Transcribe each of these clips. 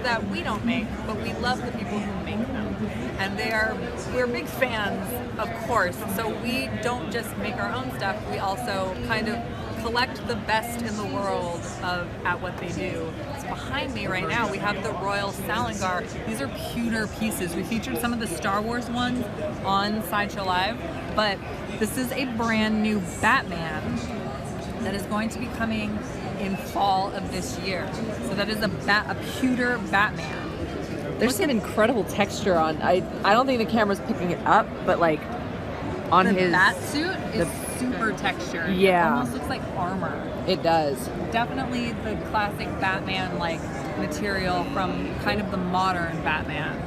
that we don't make, but we love the people who make them. And we're big fans, of course, so we don't just make our own stuff, we also kind of collect the best in the world at what they do. So behind me right now, we have the Royal Selangor. These are pewter pieces. We featured some of the Star Wars ones on Sideshow Live, but this is a brand new Batman that is going to be coming in fall of this year. So that is a pewter Batman. There's some incredible texture on. I don't think the camera's picking it up, but like on the his bat suit is super textured. Yeah. It almost looks like armor. It does. Definitely the classic Batman like material from kind of the modern Batman.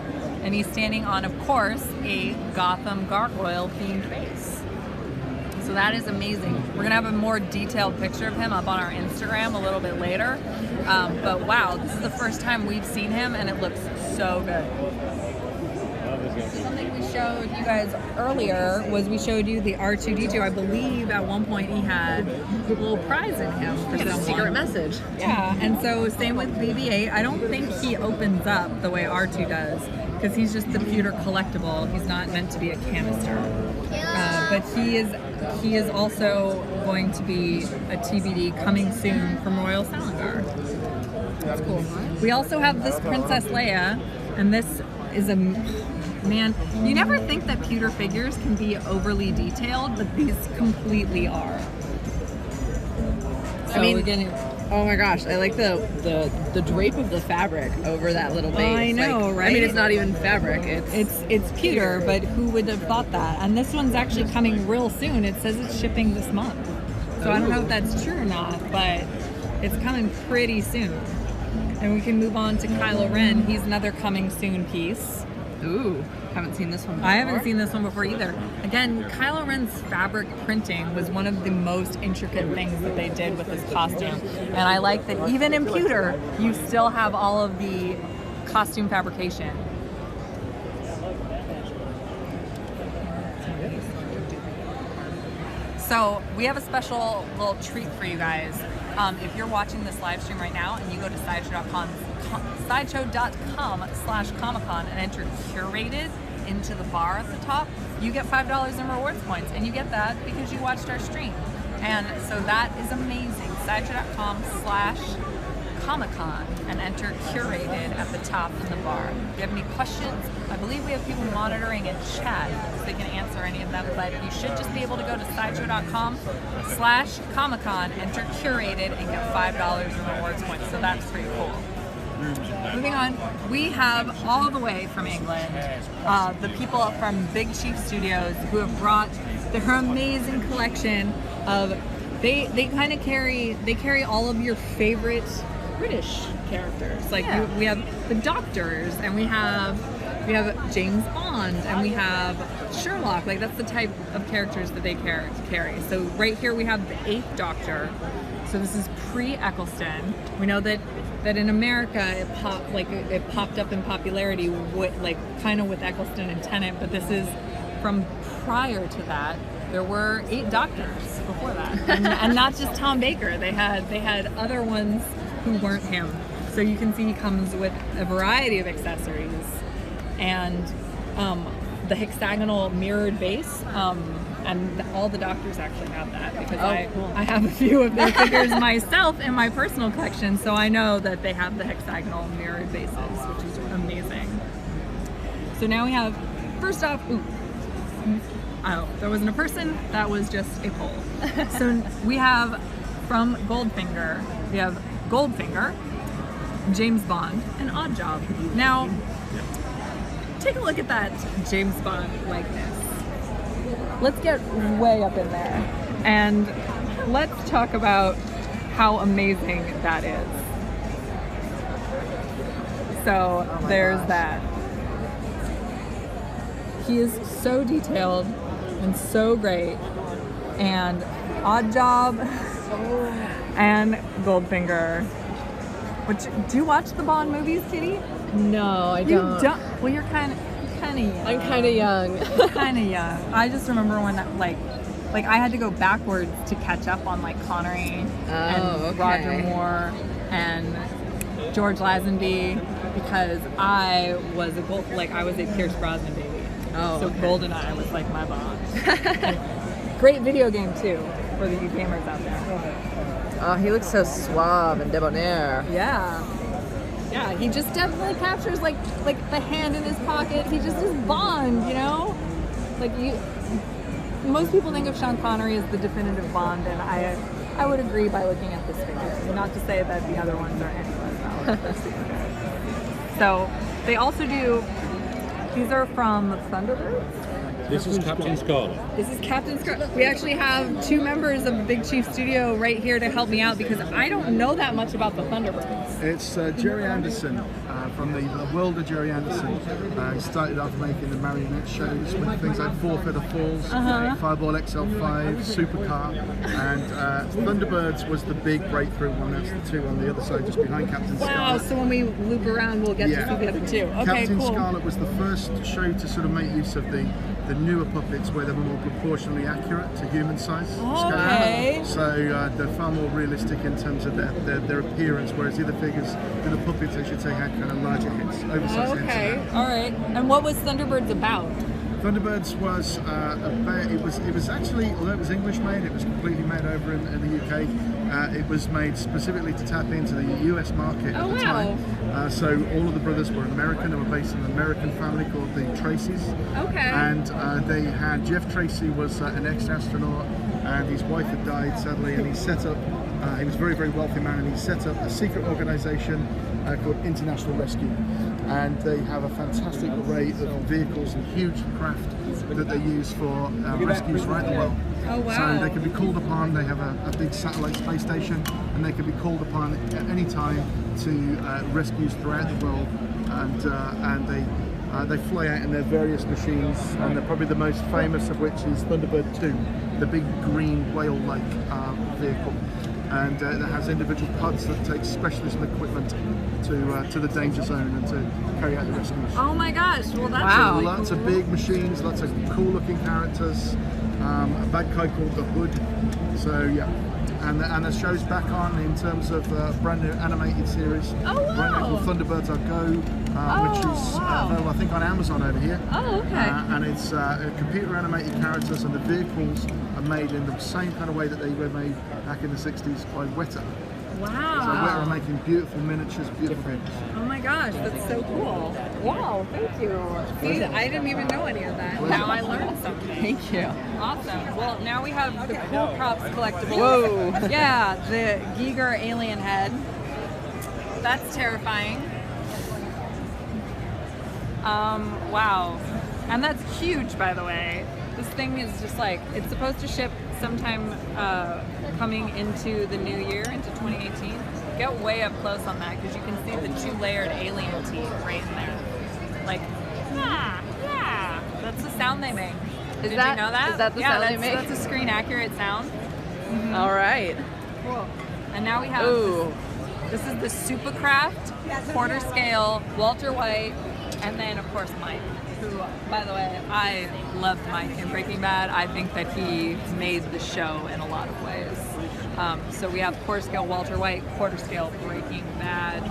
And he's standing on, of course, a Gotham Gargoyle themed base. So that is amazing. We're gonna have a more detailed picture of him up on our Instagram a little bit later. But wow, this is the first time we've seen him and it looks so good. Something we showed you guys earlier was we showed you the R2-D2. I believe at one point he had a little prize in him for someone. A secret message. Yeah, and so same with BB-8. I don't think he opens up the way R2 does because he's just the pewter collectible. He's not meant to be a canister. But he is also going to be a TBD coming soon from Royal Selangor. That's cool. We also have this Princess Leia, and this is a man. You never think that pewter figures can be overly detailed, but these completely are. So I mean, oh my gosh, I like the drape of the fabric over that little base. I know, like, right? I mean, it's not even fabric. It's pewter, but who would have thought that? And this one's actually coming real soon. It says it's shipping this month. So I don't know if that's true or not, but it's coming pretty soon. And we can move on to Kylo Ren. He's another coming soon piece. Ooh, haven't seen this one before. I haven't seen this one before either. Again, Kylo Ren's fabric printing was one of the most intricate things that they did with his costume. And I like that even in pewter, you still have all of the costume fabrication. So we have a special little treat for you guys. If you're watching this live stream right now and you go to sideshow.com/Comic-Con and enter curated into the bar at the top, you get $5 in rewards points, and you get that because you watched our stream. And so that is amazing. Sideshow.com/Comic-Con and enter curated at the top in the bar. If you have any questions, I believe we have people monitoring in chat so they can answer any of them, but you should just be able to go to sideshow.com/Comic-Con, enter curated, and get $5 in rewards points. So that's pretty cool. Moving on, we have all the way from England, the people from Big Chief Studios who have brought their amazing collection of, they carry all of your favorite British characters. Like we have the Doctors, and we have James Bond, and we have Sherlock. Like that's the type of characters that they carry. So right here we have the 8th Doctor. So this is pre-Eccleston. We know that in America it popped up in popularity with kind of with Eccleston and Tennant, but this is from prior to that. There were 8 Doctors before that, and not just Tom Baker. They had other ones who weren't him. So you can see he comes with a variety of accessories, and the hexagonal mirrored base. And all the Doctors actually have that because I have a few of their figures myself in my personal collection, so I know that they have the hexagonal mirrored bases, which is amazing. So now we have, first off, there wasn't a person, that was just a poll. So we have from Goldfinger, James Bond, and Oddjob. Now, take a look at that James Bond likeness. Let's get way up in there and let's talk about how amazing that is. So there's that. He is so detailed and so great. And Oddjob and Goldfinger. Do you watch the Bond movies, Kitty? No, I don't. You don't? Well, you're kind of young. I'm kind of young. Kind of young. I just remember when like I had to go backwards to catch up on like Connery and Roger Moore and George Lazenby, because I was a Pierce Brosnan baby. Oh, so okay. GoldenEye was like my bomb. Great video game too for the gamers out there. Oh, he looks so suave and debonair. Yeah. Yeah, he just definitely captures like the hand in his pocket. He just is Bond, you know? Like most people think of Sean Connery as the definitive Bond, and I would agree by looking at this figure. Not to say that the other ones are any less valid. They're super good. So they also do. These are from Thunderbirds. This is Captain Scarlet. This is Captain Scarlet. We actually have 2 members of Big Chief Studio right here to help me out because I don't know that much about the Thunderbirds. It's Jerry Anderson from the world of Jerry Anderson. He started off making the marionette shows with things like Four Feather Falls, Fireball XL5, Supercar, and Thunderbirds was the big breakthrough one. That's the 2 on the other side, just behind Captain Wow, Scarlet. so when we loop around, we'll get to see the other 2. Okay, Captain cool. Scarlet was the first show to sort of make use of the newer puppets where they were more proportionally accurate to human size Okay. scale. So they're far more realistic in terms of their appearance, whereas the other figures, the puppets I should say, had kind of larger heads, oversized heads. Okay, all right. And what was Thunderbirds about? Thunderbirds was it was actually, although it was English made, it was completely made over in the UK. It was made specifically to tap into the US market at the time. So all of the brothers were American. They were based on an American family called the Tracys. Okay. And they had, Jeff Tracy was an ex-astronaut, and his wife had died sadly, and he set up, he was a very, very wealthy man, and he set up a secret organization called International Rescue. And they have a fantastic array of vehicles and huge craft that they use for rescues right in the world. Oh, wow. So they can be called upon. They have a big satellite space station, and they can be called upon at any time to rescues throughout the world. And they fly out in their various machines, and they're probably the most famous of which is Thunderbird 2, the big green whale-like vehicle. And it has individual pods that take specialism equipment to the danger zone and to carry out the rescues. Oh my gosh! Well, that's Wow. really Lots cool. of big machines, lots of cool-looking characters. A bad guy called the Hood. So yeah, and the show's back on in terms of brand new animated series. Oh, wow. Brand new called Thunderbirds Are Go, which is wow. available I think on Amazon over here. Oh, okay. And it's computer animated characters, and the vehicles are made in the same kind of way that they were made back in the 60s by Weta. So Wow. Weta are making beautiful miniatures, beautiful things. Oh my gosh, that's so cool. Wow, thank you. See, I didn't even know any of that. Now I learned something. Thank you. Awesome. Well, now we have the Cool Props Collectibles. Whoa. Yeah, the Giger alien head. That's terrifying. Wow. And that's huge, by the way. This thing is just like, it's supposed to ship sometime coming into the new year, into 2018. Get way up close on that because you can see the 2-layered alien teeth right in there. Like, yeah. That's the sound they make. Did you know that? Is that the sound they make? That's a screen accurate sound. All right. Cool. And now we have Ooh. this is the Supercraft quarter scale Walter White, and then of course Mike, who, by the way, I loved Mike in Breaking Bad. I think that he made the show in a lot of ways. So we have quarter scale Walter White, quarter scale Breaking Bad.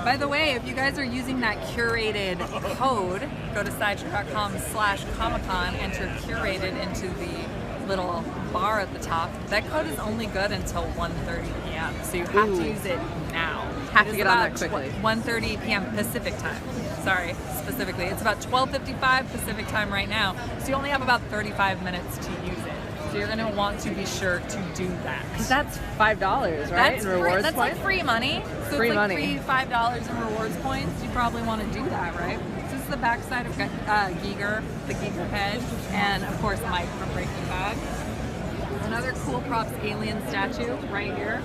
By the way, if you guys are using that curated code, go to sideshow.com/Comic-Con, enter curated into the little bar at the top. That code is only good until 1:30 p.m. So you have to use it now. Have It to is get on about that quickly. 1:30 p.m. Pacific time. Sorry, specifically. It's about 12:55 Pacific time right now. So you only have about 35 minutes to use it. So you're going to want to be sure to do that. That's $5, right? That's in rewards That's points? like free money. So Free it's like money. free $5 in rewards points. You probably want to do that, right? So this is the backside of Giger, the Giger head, and of course Mike from Breaking Bad. Another cool props alien statue right here.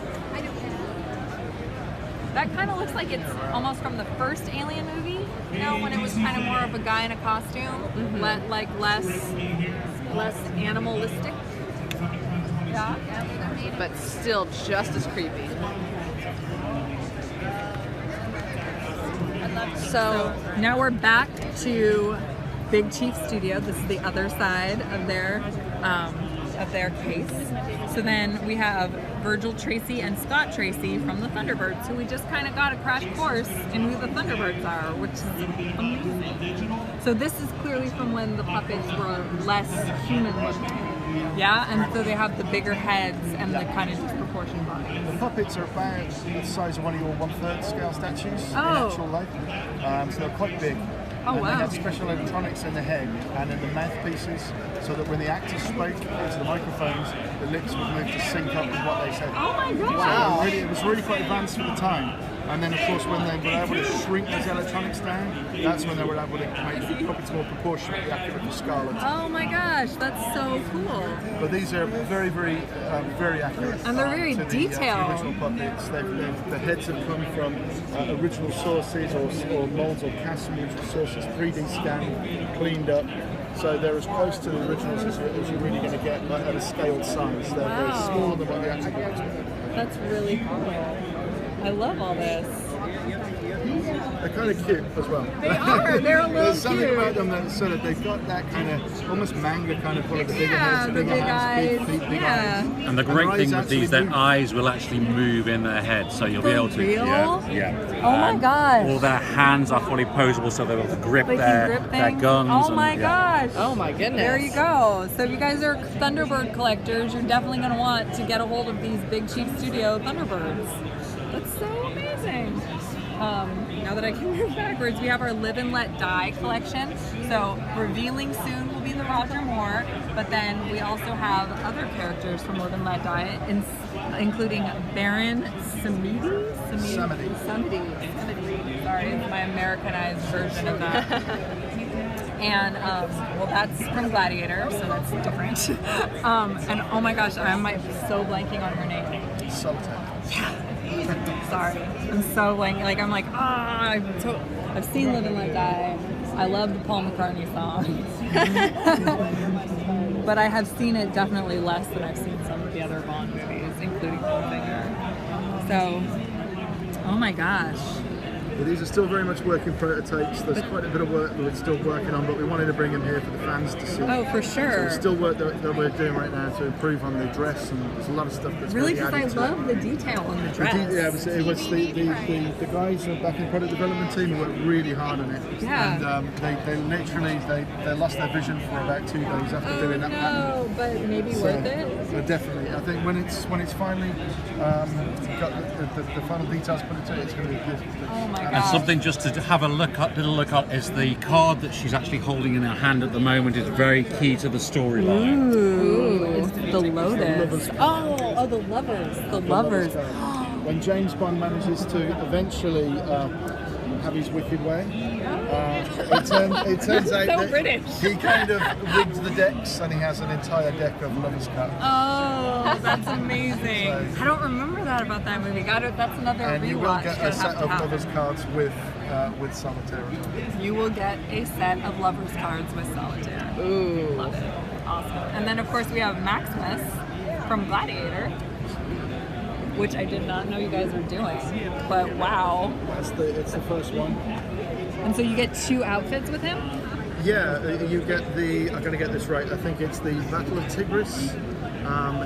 That kind of looks like it's almost from the first Alien movie, you know, when it was kind of more of a guy in a costume, like less animalistic. Yeah. But still just as creepy. So now we're back to Big Chief Studio. This is the other side of their case. So then we have Virgil Tracy and Scott Tracy from the Thunderbirds, who we just kind of got a crash course in who the Thunderbirds are, which is amazing. So this is clearly from when the puppets were less human looking. Yeah, and so they have the bigger heads and the kind of disproportionate bodies. The puppets are about the size of one of your 1/3 scale statues in Oh. actual life. So they're quite big. Oh, and wow. They had special electronics in the head and in the mouthpieces, so that when the actors spoke into the microphones, the lips would move to sync up with what they said. Oh my So god! it was really quite advanced for the time. And then, of course, when they were able to shrink those electronics down, that's when they were able to make the puppets more proportionately accurate to Scarlet. Oh my gosh, that's so cool. But these are very, very accurate. And they're very to detailed. The original puppets. The heads have come from original sources or molds or casts from original sources, 3D scanned, cleaned up. So they're as close to the originals as you're really going to get, but at a scaled size. They're very Wow. smaller than what the actual puppets are. That's really cool. I love all this. They're kind of cute as well. They are. They're a little There's something cute. about them that sort of they've got that kind of almost manga kind of quality. Bigger Yeah, heads, the bigger big hands, eyes. big feet, big Yeah. eyes. And the their great eyes thing with actually these, their move. eyes will actually move in their head, so you'll be For able to. real? Yeah. Oh my And gosh. All their hands are fully posable, so they're able to grip They their can grip their things. guns. Oh and- my yeah. gosh. Oh my goodness. There you go. So if you guys are Thunderbird collectors, you're definitely going to want to get a hold of these Big Chief Studio Thunderbirds. That's so amazing. Now that I can move backwards, we have our Live and Let Die collection. So revealing soon will be the Roger Moore, but then we also have other characters from Live and Let Die, including Baron Samedi. Sorry, it's my Americanized version of that. And well, that's from Gladiator, so that's different. And oh my gosh, I'm so blanking on her name. Solitaire. Sorry, I'm so blanking. Like I'm like I've seen Live and Let Die. I love the Paul McCartney song, but I have seen it definitely less than I've seen some of the other Bond movies, including Goldfinger. So, oh my gosh. But these are still very much working prototypes. There's quite a bit of work that we're still working on, but we wanted to bring them here for the fans to see. Oh, for So sure. there's still work that we're doing right now to improve on the dress, and there's a lot of stuff that's Really, really because I added to love it. the detail on the dress. Yeah, it was the guys back in the product development team who worked really hard on it. Yeah. And they literally they lost their vision for about 2 days after doing that pattern. No, but maybe So, worth it. definitely, I think when it's finally got the final details put into it, it's going to be good. Oh my And gosh. something just to have a little look at is the card that she's actually holding in her hand at the moment is very key to the storyline. Ooh, it's the Lotus. Oh, the lovers. The lovers. When James Bond manages to eventually have his wicked way, it turns out So that British. he kind of rigs the decks and he has an entire deck of lovers cards. Oh, that's amazing. I don't remember that about that movie. That's another And you will rewatch. get a Gonna set have to of happen. lovers cards with Solitaire as well. You will get a set of lovers cards with Solitaire. Ooh. Love it. Awesome. And then of course we have Maximus from Gladiator, which I did not know you guys were doing. But wow. It's the first one. And so you get 2 outfits with him? Yeah, you get I'm going to get this right. I think it's the Battle of Tigris.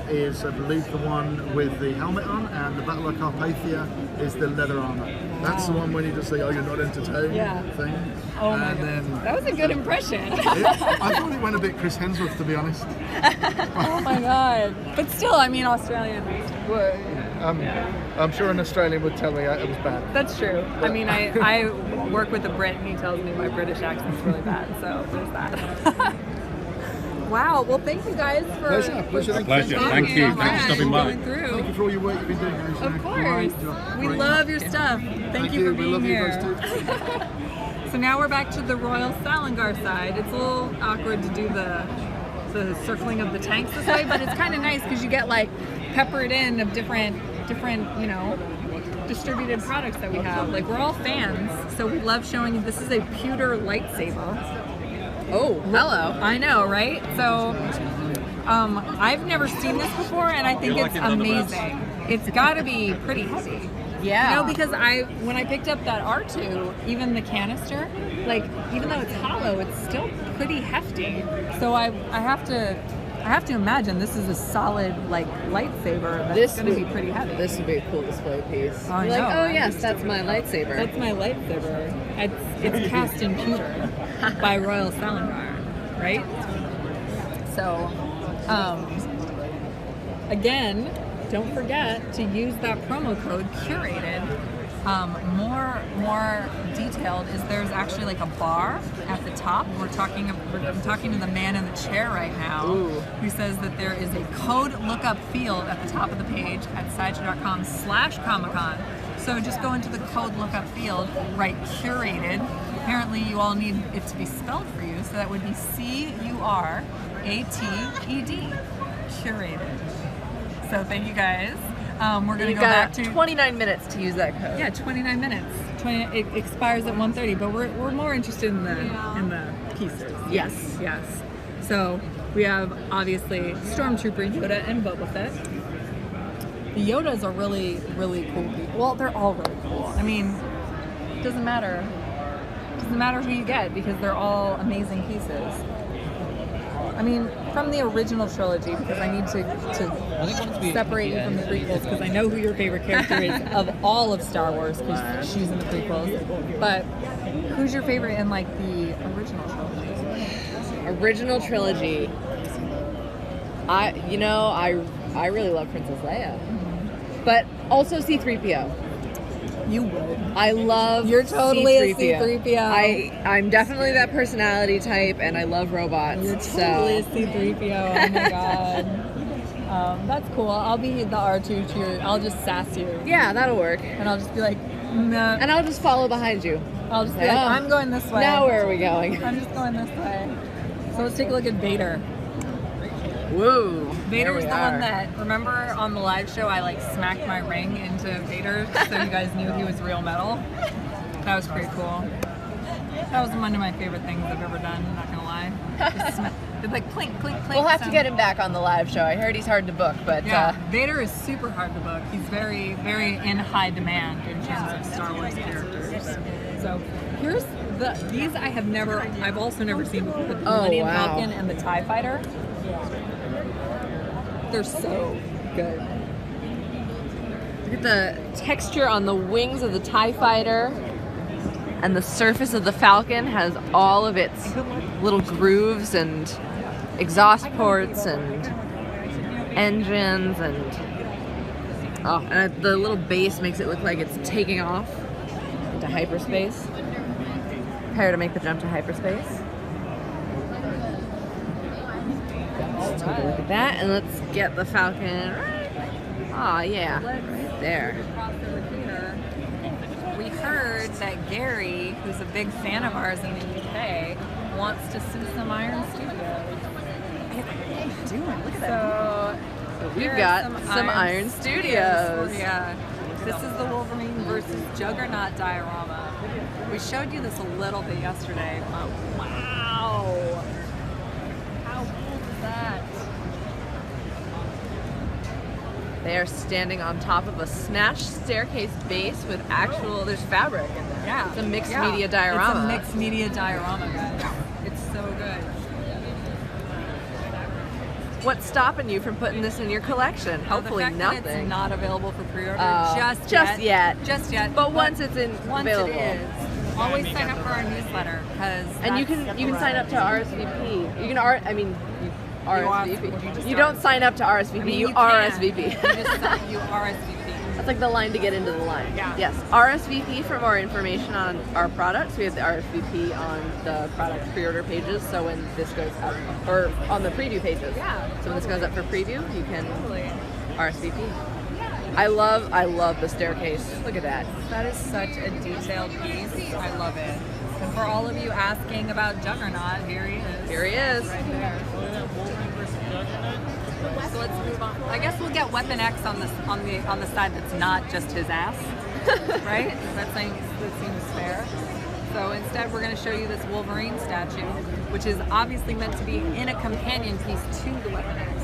Is I believe the one with the helmet on, and the Battle of Carpathia is the leather armor. That's the one when you just say, "Oh, you're not entertained" Yeah. thing. Oh my and god. then That was a good impression. I thought it went a bit Chris Hemsworth, to be honest. Oh my god. But still, I mean, Australians. I'm sure an Australian would tell me it was bad. That's true. I mean, I work with a Brit and he tells me my British accent's really bad, so there's that. Wow, well thank you guys for Pleasure. Pleasure. Thank you. Thanks for stopping by. going through. Thank you for all your work you've been doing, guys. Of course. Great job. We Great love job. your stuff. Thank you for We being love here. you guys too. So now we're back to the Royal Selangor side. It's a little awkward to do the circling of the tanks this way, but it's kind of nice because you get like peppered in of different, you know, distributed products that we have. Like we're all fans, so we love showing you. This is a pewter lightsaber. Oh, hello. I know, right? So I've never seen this before, and I think it's amazing. It's got to be pretty heavy. Yeah. You know, because when I picked up that R2, even the canister, like even though it's hollow, it's still pretty hefty. So I have to I have to imagine this is a solid like lightsaber. That's going to be pretty heavy. This would be a cool display piece. I You're know, like, oh right? yes, that's my lightsaber. That's my lightsaber. It's cast in pewter by Royal Selangor, right? So, again, don't forget to use that promo code curated. More detailed is there's actually like a bar at the top. I'm talking to the man in the chair right now, who says that there is a code lookup field at the top of the page at sideshow.com/Comic-Con. So just go into the code lookup field, write curated. Apparently you all need it to be spelled for you, so that would be CURATED, curated. So thank you guys. We're going to go back to 29 minutes to use that code. Yeah, 29 minutes. It expires at 1:30, but we're more interested in the pieces. Yes. Yes. So we have obviously Stormtrooper Yoda and Boba Fett. The Yodas are really, really cool people. Well, they're all really cool. I mean, it doesn't matter. It doesn't matter who you get because they're all amazing pieces. I mean, from the original trilogy, because I need to separate you from the prequels, because I know who your favorite character is of all of Star Wars, because she's in the prequels. But who's your favorite in like the original trilogy? Original trilogy. I really love Princess Leia, but also C-3PO. You would. I love You're totally C-3PO. a C-3PO. I'm definitely that personality type, and I love robots. You're totally a C-3PO. Oh my god. That's cool. I'll be the R2 cheer. I'll just sass you. Yeah, that'll work. And I'll just be like, nah. And I'll just follow behind you. I'll just be like, I'm going this way. Now where are we going? I'm just going this way. So let's take a look at Vader. Woo. Vader was the one that, remember on the live show, I like smacked my ring into Vader so you guys knew he was real metal. That was pretty cool. That was one of my favorite things I've ever done, I'm not gonna lie. It's like clink, clink, clink. We'll have to get him back on the live show. I heard he's hard to book, but yeah, Vader is super hard to book. He's very, very in high demand in terms of Star Wars characters. So here's these I've also never seen before. The Millennium Falcon and the TIE Fighter. They're so good. Look at the texture on the wings of the TIE Fighter, and the surface of the Falcon has all of its little grooves and exhaust ports and engines, and the little base makes it look like it's taking off into hyperspace. Prepare to make the jump to hyperspace. Let's take a look at that, and let's get the Falcon right there. We heard that Gary, who's a big fan of ours in the UK, wants to see some Iron Studios. What are you doing? Look at that. So we've got some Iron Studios. Yeah. This is the Wolverine versus Juggernaut diorama. We showed you this a little bit yesterday, but wow. How cool is that? They are standing on top of a smashed staircase base with there's fabric in there. Yeah. It's a mixed media diorama. It's a mixed media diorama, guys. It's so good. What's stopping you from putting this in your collection? Hopefully the fact nothing. That it's not available for pre-order Just yet. But once it's available. It is, always sign up for our newsletter because. And you can sign up to RSVP. You can RSVP. You don't sign up to RSVP. I mean, you can. RSVP. You RSVP. That's like the line to get into the line. Yeah. Yes. RSVP for more information on our products. We have the RSVP on the product pre-order pages. So when this goes up, or on the preview pages. Yeah. So when this goes up for preview, you can Totally. RSVP. I love the staircase. Look at that. That is such a detailed piece. I love it. And for all of you asking about Juggernaut, here he is. Here he is. Right there. So let's move on. I guess we'll get Weapon X on the side that's not just his ass, right? That seems fair. So instead, we're going to show you this Wolverine statue, which is obviously meant to be in a companion piece to the Weapon X.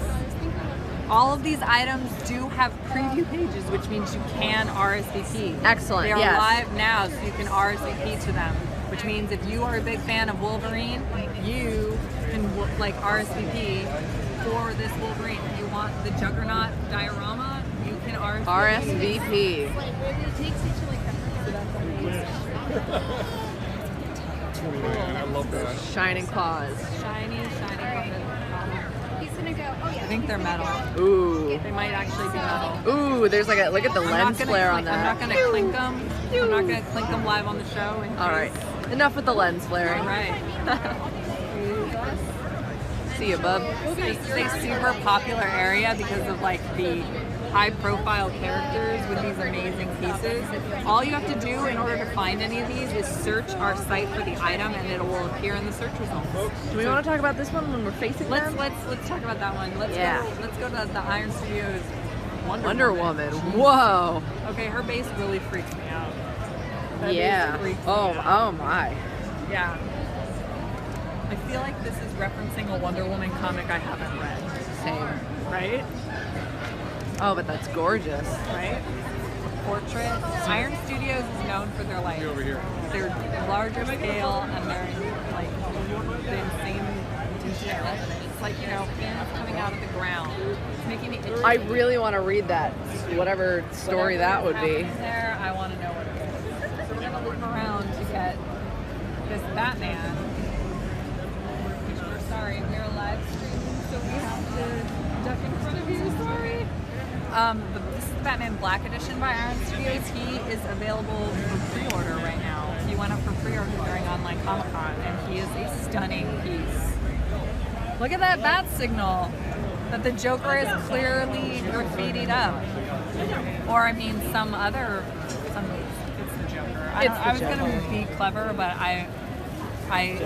All of these items do have preview pages, which means you can RSVP. Excellent. They are yes. live now, so you can RSVP to them. Which means if you are a big fan of Wolverine, you can RSVP for this Wolverine. If you want the Juggernaut diorama, you can RSVP. I love that. Shining claws. Shiny. He's gonna go. Oh yeah. I think they're metal. Ooh. They might actually be metal. Ooh, there's like a, look at the lens flare on that. I'm not gonna clink them. I'm not gonna clink them live on the show. All right. Enough with the lens flaring. All right. See you, bub. This is a super popular area because of like the high-profile characters with these amazing pieces. All you have to do in order to find any of these is search our site for the item, and it will appear in the search results. Do we want to talk about this one when we're facing them? Let's talk about that one. Let's go to the Iron Studios Wonder Woman. Whoa. Okay, her base really freaks me out. That Yeah. base freaks me Oh out. my. Yeah. I feel like this is referencing a Wonder Woman comic I haven't read. Same. Right? Oh, but that's gorgeous. Right? Portrait. Iron Studios is known for their like their larger scale and their like the insane detail. It's like, you know, hands coming out of the ground. It's making me itchy. I really want to read that, whatever story that would be. There, I want to know what it is. So we're gonna loop around to get this Batman. Which we're sorry, we're live streaming, so we have to duck in front of you. Sorry. This is the Batman Black Edition by Iron Studios. He is available for pre-order right now. He went up for pre-order during Online Comic Con, and he is a stunning piece. Look at that bat signal that the Joker is clearly graffitied up. Or I mean, it's the Joker. I was gonna be clever, but I can't.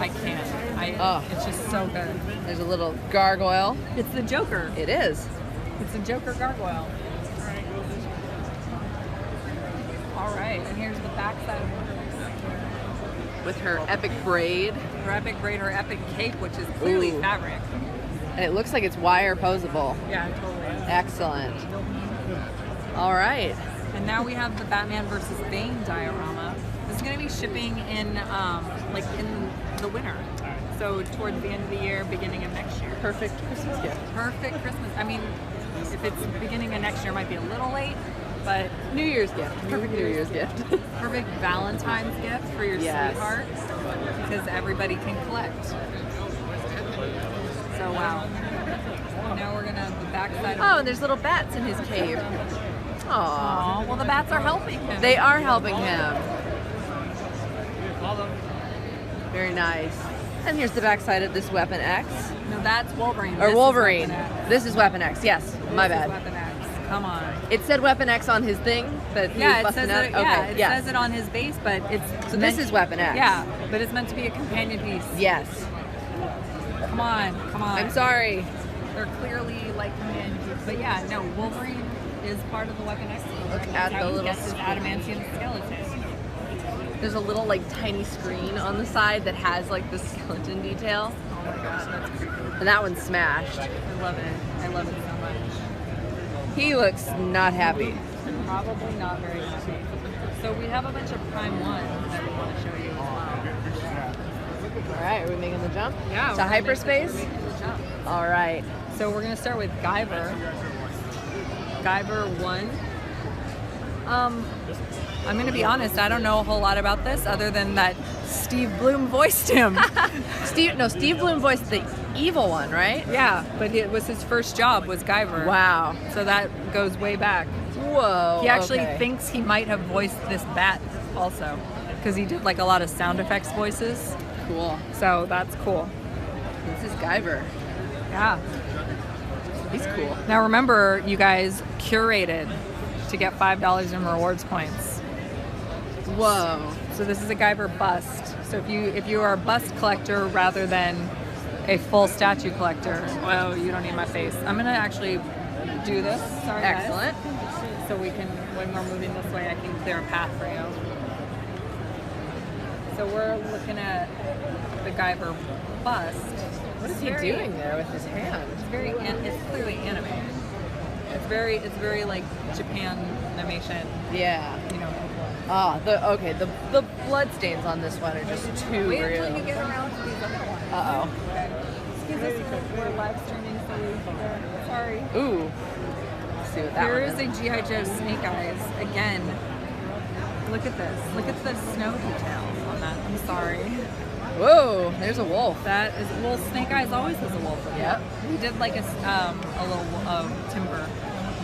It's just so good. There's a little gargoyle. It's the Joker. It is. It's a Joker gargoyle. All right, and here's the backside of her. With her epic braid. Her epic braid, her epic cape, which is clearly Ooh. fabric. And it looks like it's wire posable. Yeah, it totally is. Excellent. All right. And now we have the Batman versus Bane diorama. This is going to be shipping in in the winter. So towards the end of the year, beginning of next year. Perfect Christmas gift. Perfect Christmas. I mean, if it's beginning of next year, it might be a little late, but New Year's gift. Perfect New Year's gift. perfect Valentine's gift for your Yes. sweetheart, because everybody can collect. So wow. Now we're gonna have the backside. Oh, and there's little bats in his cave. Aww. Aw, well the bats are helping him. They are helping him. Very nice. And here's the backside of this Weapon X. No, that's Wolverine. Or This is Wolverine. Weapon X. This is Weapon X. Yes, my This is bad. Weapon X. Come on. It said Weapon X on his thing, but he Yeah, was it says busting it. out. Yeah, Okay, it yes. says it on his base, but it's So this is Weapon X. Yeah, but it's meant to be a companion piece. Yes. Come on. I'm sorry. They're clearly like companion pieces. But yeah, no, Wolverine is part of the Weapon X team. Look That's at how the he little gets his adamantium skeleton. There's a little like tiny screen on the side that has like the skeleton detail, Oh my god, that's creepy. and that one's smashed. I love it. I love it so much. He looks not happy. Probably not very happy. So we have a bunch of Prime 1 that we want to show you as well. All right, are we making the jump? Yeah. To we're hyperspace? making the jump. All right. So we're gonna start with Guyver. Guyver 1. I'm gonna be honest, I don't know a whole lot about this other than that Steve Bloom voiced him. Steve Bloom voiced the evil one, right? Yeah, but it was his first job was Guyver. Wow. So that goes way back. Whoa. He actually okay. thinks he might have voiced this bat also, because he did like a lot of sound effects voices. Cool. So that's cool. This is Guyver. Yeah. He's cool. Now remember, you guys curated to get $5 in rewards points. Whoa. So this is a Guyver bust. So if you are a bust collector rather than a full statue collector, well, you don't need my face. I'm gonna actually do this. Sorry, guys. Excellent. So we can, when we're moving this way, I can clear a path for you. So we're looking at the Guyver bust. What is he doing there with his hand? It's clearly animated. It's very like Japan animation. Yeah. You know. Ah, the blood stains on this one are just too Wait real. until you get around to these other ones. Uh-oh. Okay. Excuse us, we're live streaming, so sorry. Ooh. Let's see what that Here one is a G.I. Joe Snake Eyes. Again, look at this. Look at the snow details on that. I'm sorry. Whoa, there's a wolf. That is, well, Snake Eyes always has a wolf. in it. Yep. We did like a little Timber.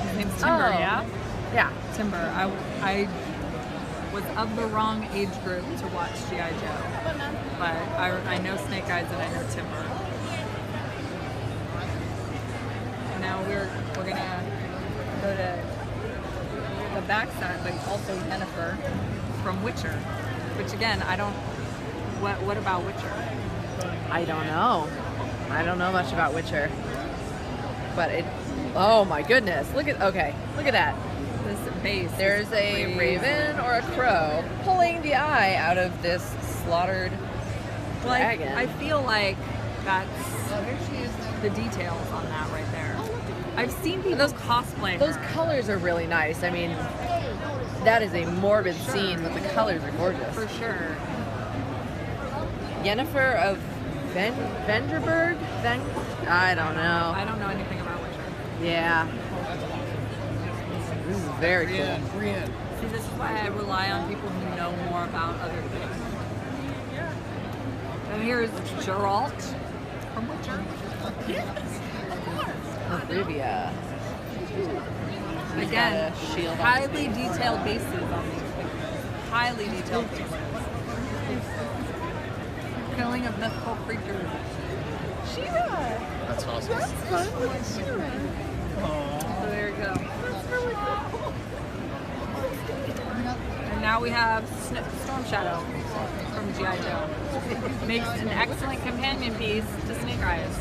His name's Timber, Oh. yeah? Yeah. Timber. I was of the wrong age group to watch G.I. Joe. But I know Snake Eyes and I know Timber. Now we're gonna go to the backside, but also Yennefer from Witcher. Which again, I don't. What about Witcher? I don't know. I don't know much about Witcher. But it. Oh my goodness! Look at that. This base. There's is a crazy. raven or a crow pulling the eye out of this slaughtered dragon. I feel like that's the details on that right there. I've seen people cosplay Those her. colors are really nice. I mean, that is a morbid scene, but the colors are gorgeous. For sure. Yennefer of Vengerberg? I don't know. I don't know anything about Witcher. Yeah. This is very cool. See, this is why I rely on people who know more about other things. And here's Geralt from Witcher. Olivia. Again, got a shield on highly detailed bases on these pictures. Highly detailed pieces. Killing of mythical creatures. Shira! That's awesome. That's fun. Look at Shira. So there you go. That's really cool. And now we have Storm Shadow from G.I. Joe. Makes an excellent companion piece to Snake Eyes.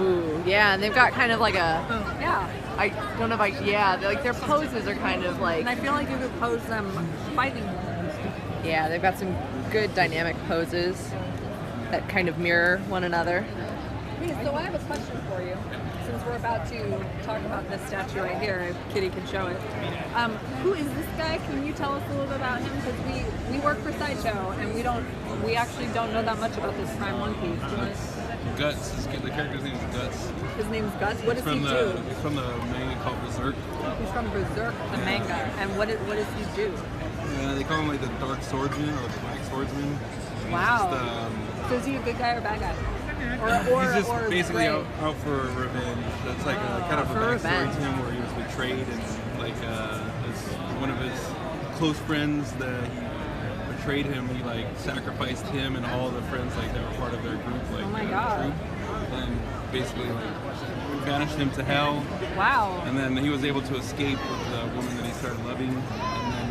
Ooh, yeah, and they've got kind of like a, Yeah. I don't know if their poses are kind of like, And I feel like you could pose them fighting. yeah, they've got some good dynamic poses that kind of mirror one another. Okay, so I have a question for you. Since we're about to talk about this statue right here, if Kitty can show it. Who is this guy? Can you tell us a little bit about him? Because we work for Sideshow and we actually don't know that much about this Prime One piece. Do you want to- Guts. The character's name is Guts. His name's Gus. What does he From do? He's from the manga called Berserk. He's from Berserk, the manga. And what does he do? They call him like the Dark Swordsman or the Black Swordsman. He's Wow. Just, So is he a good guy or bad guy? Or he's just or basically gray? out for revenge. That's like a kind of a For backstory revenge. to him where he was betrayed and like one of his close friends that he betrayed him. He like sacrificed him and all the friends like that were part of their group. Like Oh my God. troop, and basically like banished him to hell. Wow. And then he was able to escape with the woman that he started loving. And then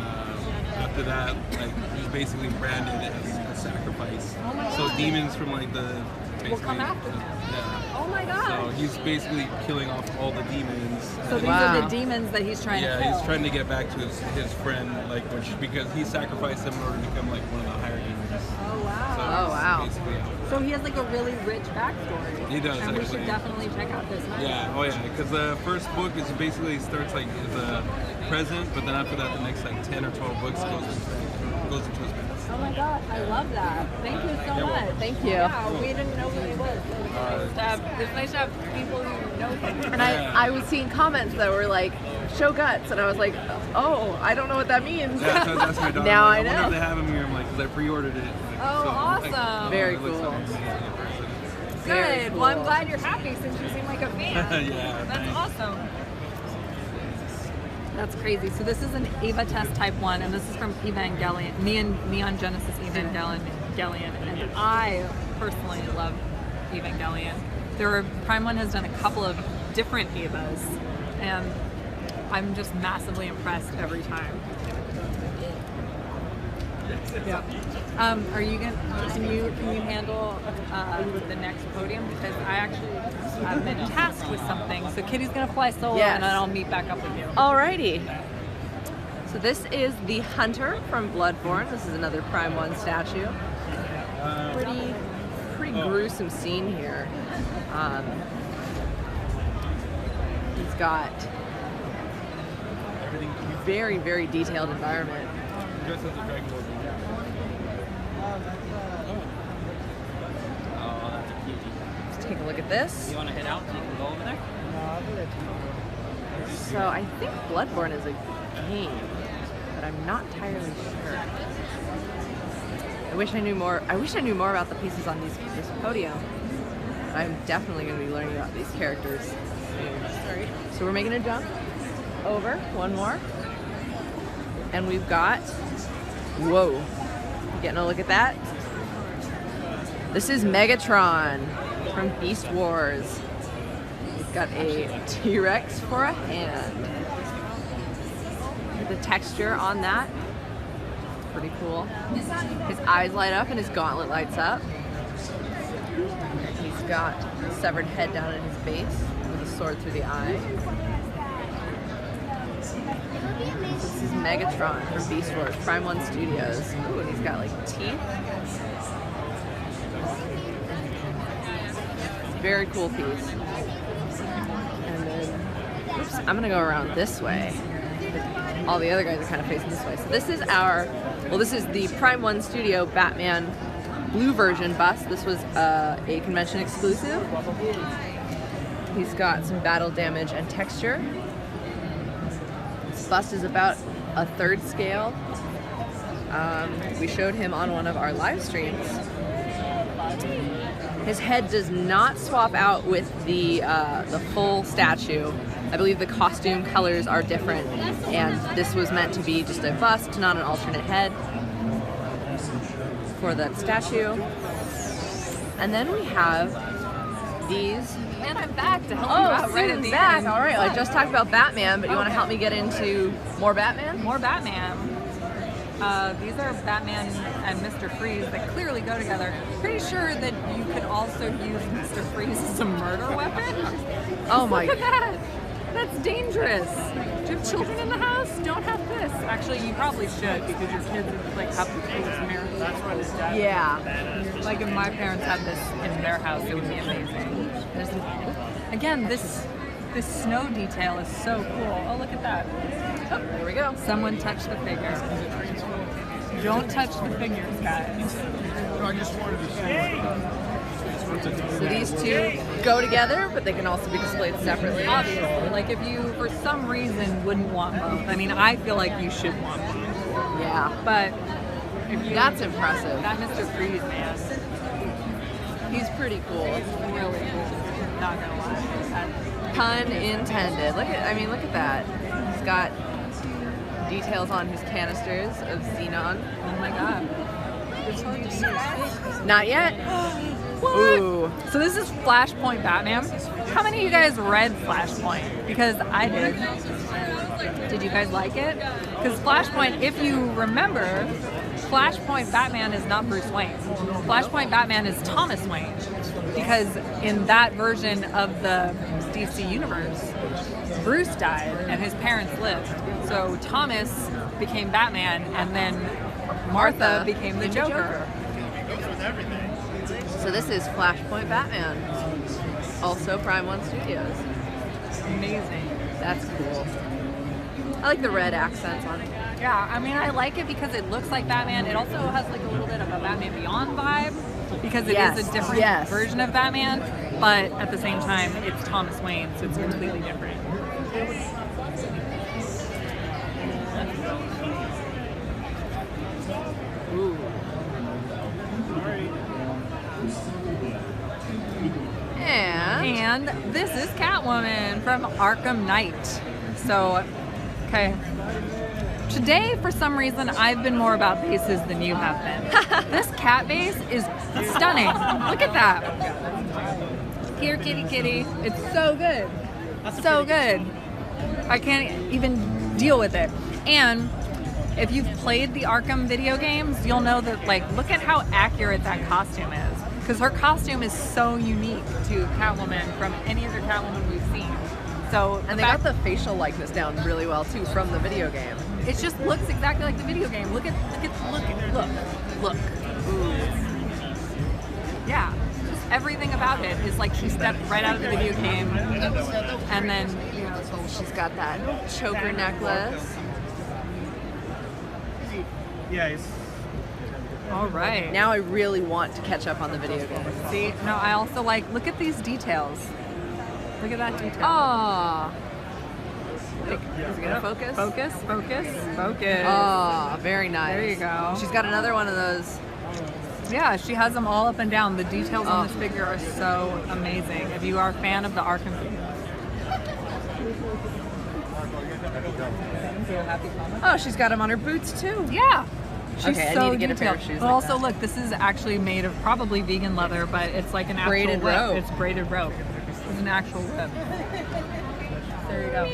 after that, like he's basically branded as a sacrifice. Oh my So God. demons from like the Will come after him. Yeah. Oh my God. So he's basically killing off all the demons. So these Wow. are the demons that he's trying to Yeah, kill. he's trying to get back to his friend, like because he sacrificed him in order to become like one of the higher demons. Oh So wow. Oh, wow. he's basically out. So he has like a really rich backstory. He does, And we actually. should definitely check out this manga. Yeah, oh yeah, because the first book is basically starts like the present, but then after that, the next like 10 or 12 books goes into his past. Oh my God, I love that. Thank you so You're much. welcome. Thank you. Yeah, we didn't know who he was. It's nice to have people who know him. And I was seeing comments that were like, show Guts, and I was like, oh, I don't know what that means. That's my daughter. Now Like, I wonder know. if they have him here. I'm like, because I pre-ordered it. Oh, awesome. Very it looks cool. like amazing in person. Very Good. Well, I'm cool. glad you're happy since you seem like a fan. Yeah, That's thanks. awesome. That's crazy. So this is an Eva Test Type 1, and this is from Evangelion, Neon Genesis Evangelion, and I personally love Evangelion. Prime 1 has done a couple of different Evas, and I'm just massively impressed every time. Yeah. Are you gonna? Can you handle the next podium? Because I've been tasked with something. So Kitty's gonna fly solo, Yes. and then I'll meet back up with you. Alrighty. So this is the Hunter from Bloodborne. This is another Prime 1 statue. Pretty gruesome scene here. He's got very, very detailed environment. Dressed as a Dragon Ball Z. Oh, that's a cutie. take a look at this. You want to head out so you can go over there? So I think Bloodborne is a game, but I'm not entirely sure. I wish I knew more about the pieces on this podium. I'm definitely going to be learning about these characters soon. So we're making a jump over, one more. And we've got, whoa, getting a look at that. This is Megatron from Beast Wars. He's got a T-Rex for a hand. Look at the texture on that. Pretty cool. His eyes light up and his gauntlet lights up. He's got a severed head down in his base with a sword through the eye. This is Megatron from Beast Wars, Prime 1 Studios. Ooh, and he's got like teeth. Very cool piece. And then, oops, I'm gonna go around this way. All the other guys are kind of facing this way. So this is this is the Prime 1 Studio Batman blue version bust. This was a convention exclusive. He's got some battle damage and texture. This bust is about a 1/3 scale. We showed him on one of our live streams. His head does not swap out with the full statue. I believe the costume colors are different, and this was meant to be just a bust, not an alternate head for that statue. And then we have these. And I'm back to help you out right at the end. All right, I just talked about Batman, but you want to help me get into more Batman? More Batman. These are Batman and Mr. Freeze that clearly go together. Pretty sure that you could also use Mr. Freeze as a murder weapon. Oh my Look at that. That's dangerous. Do you have children in the house? Don't have this. Actually, you probably should because your kids like have the coolest mirrors. Yeah. Like if my parents had this in their house, it would be amazing. Again, this snow detail is so cool. Oh, look at that. Oh, there we go. Someone touched the figure. Don't touch the figures, guys. I just wanted to see. So these two go together, but they can also be displayed separately. Obviously, like if you, for some reason, wouldn't want both. I mean, I feel like you should want both. Yeah. But if you, That's impressive. That Mr. Freeze, man, He's pretty cool. really cool. Not gonna lie. Pun intended. Look at that. He's got details on his canisters of xenon. Oh my god. Not yet. What? Ooh. So this is Flashpoint Batman. How many of you guys read Flashpoint? Because I did. Did you guys like it? Because Flashpoint, if you remember, Flashpoint Batman is not Bruce Wayne. Flashpoint Batman is Thomas Wayne. Because in that version of the DC universe, Bruce died and his parents lived. So Thomas became Batman and then Martha became the Joker. So this is Flashpoint Batman. Also Prime 1 Studios. Amazing. That's cool. I like the red accents on it. Yeah, I mean, I like it because it looks like Batman. It also has like a little bit of a Batman Beyond vibe because it is a different version of Batman, but at the same time, it's Thomas Wayne, so it's completely different. Ooh. And this is Catwoman from Arkham Knight. So, okay. Today, for some reason, I've been more about bases than you have been. This cat base is stunning. Look at that. Here, kitty, kitty. It's so good. So good. I can't even deal with it. And if you've played the Arkham video games, you'll know that, like, look at how accurate that costume is. Because her costume is so unique to Catwoman from any other Catwoman we've seen. So, And they got the facial likeness down really well too from the video game. It just looks exactly like the video game. Look. Ooh. Yeah. Just everything about it is like she stepped right out of the video game. And then, you know, She's got that choker necklace. Yeah, All right. Now I really want to catch up on the video games. See, no, I also like, look at these details. Look at that detail. Oh. Is it gonna focus? Focus, focus, focus. Oh, very nice. There you go. She's got another one of those. Yeah, she has them all up and down. The details on this figure are so amazing. If you are a fan of the Arkham Oh, she's got them on her boots too. yeah. She's Okay, I so need to get a pair of detailed. shoes But like also, that. look, this is actually made of probably vegan leather, but it's like an actual Braided whip. rope. It's braided rope. It's an actual whip. There you go.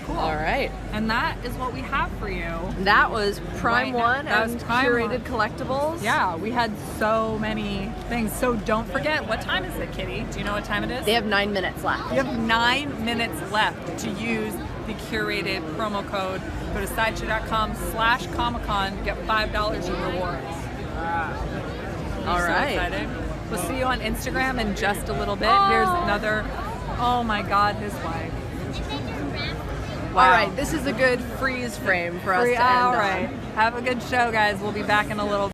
Cool. All right. And that is what we have for you. That was Prime Right now. One That was and Prime curated One. collectibles. Yeah, we had so many things. So don't forget, what time is it, Kitty? Do you know what time it is? They have 9 minutes left. You have 9 minutes left to use the curated promo code. Go to sideshow.com/Comic-Con, get $5 in rewards. All So right. excited. We'll see you on Instagram in just a little bit. Oh. Here's another, oh my God, his wife. All right. This is a good freeze frame for us to end All on. right. Have a good show, guys. We'll be back in a little